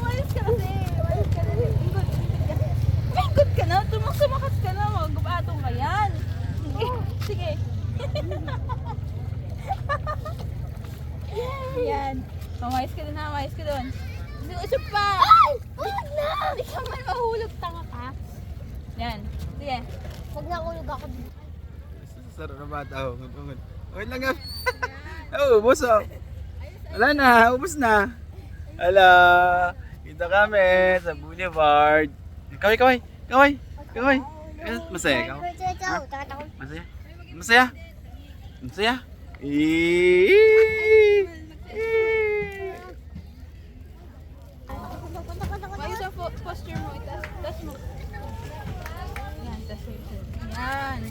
Umayos ka kasi. Umayos ka na. Inggot ka na. Sumakas ka na. Magbatong ka yan. Sige. Sige. Yan. Umayos ka din ha. Umayos ka doon. Usap pa. Ay! Huwag na! Hindi ka man mahulog. Tanga ka. Yan. Sige. Huwag na ulog ako. Sarap na bata. Wait lang nga. Oh, ubos oh. Wala na, ubos na. Hala, kita kami sa boulevard. Kaway, kaway, kaway, kaway. Masaya ikaw? Masaya? Masaya? Masaya? Ayos ang posture mo. Itas mo. Yan. Tas yan.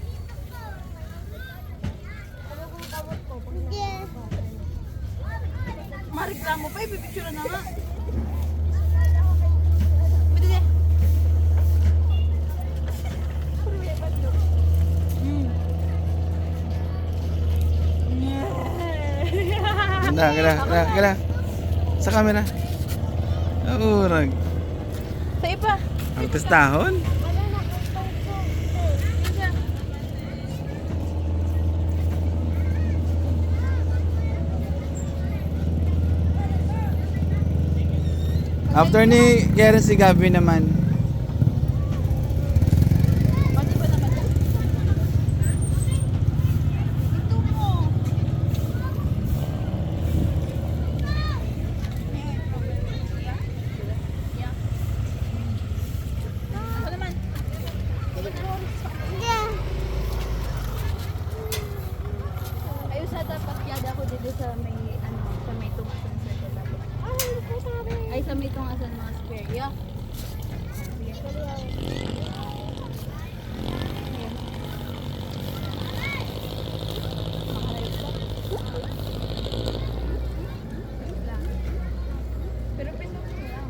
Mareklamo pa. Ipipicture na nga. Bidili. Gala. Sa camera. Urag. Sa iba. Artis tahon. After ni Karen si Gabi naman. Pati ba naman? Ito mo. Ako naman. Ayos na dapat yada ko dito sa may sa may tumasan sa tabi. Ay sa may tungasan mga square. Yeah. Pero pindot mo lang.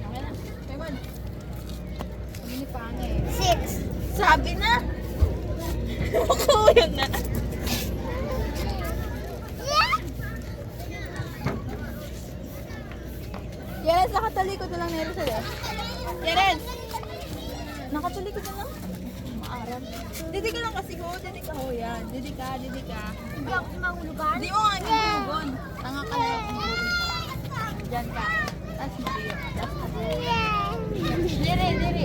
Okay na. Raymond. Sabi ni Pangay. 6. Sabi na! Kuyog na. Yes, nakatalikod na lang na Rizal. Yes! Nakatalikod na lang. Maaram. Didi ka lang kasi ho. Didi ka ho yan. Didi ka. Hindi ako mahulugan. Di mo nga hulugon. Tanga ka na. Diyan ka. Tas Mario. Tas Mario. Diri.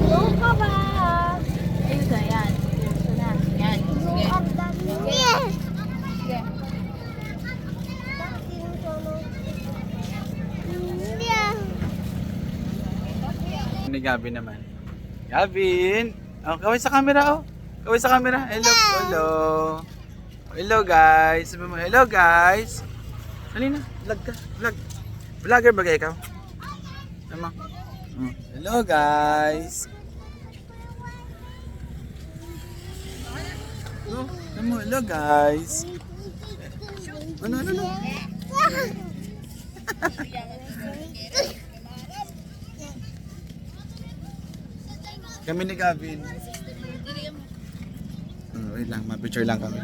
Sino ka ba? Ayun na yan. Ayun na. Yan. Sige. Yes! Sige. Ni Gabi naman. Gavin! Oh, kaway sa camera oh. Kaway sa camera. Hello. Hello guys. Sabi mo, hello guys. Halina, vlog ka. Vlog. Vlogger ba kayo ikaw? Tama. Hello guys. Oh, hello guys. Ano? Kami ni Gavin. Wait lang, ma-picture lang kami.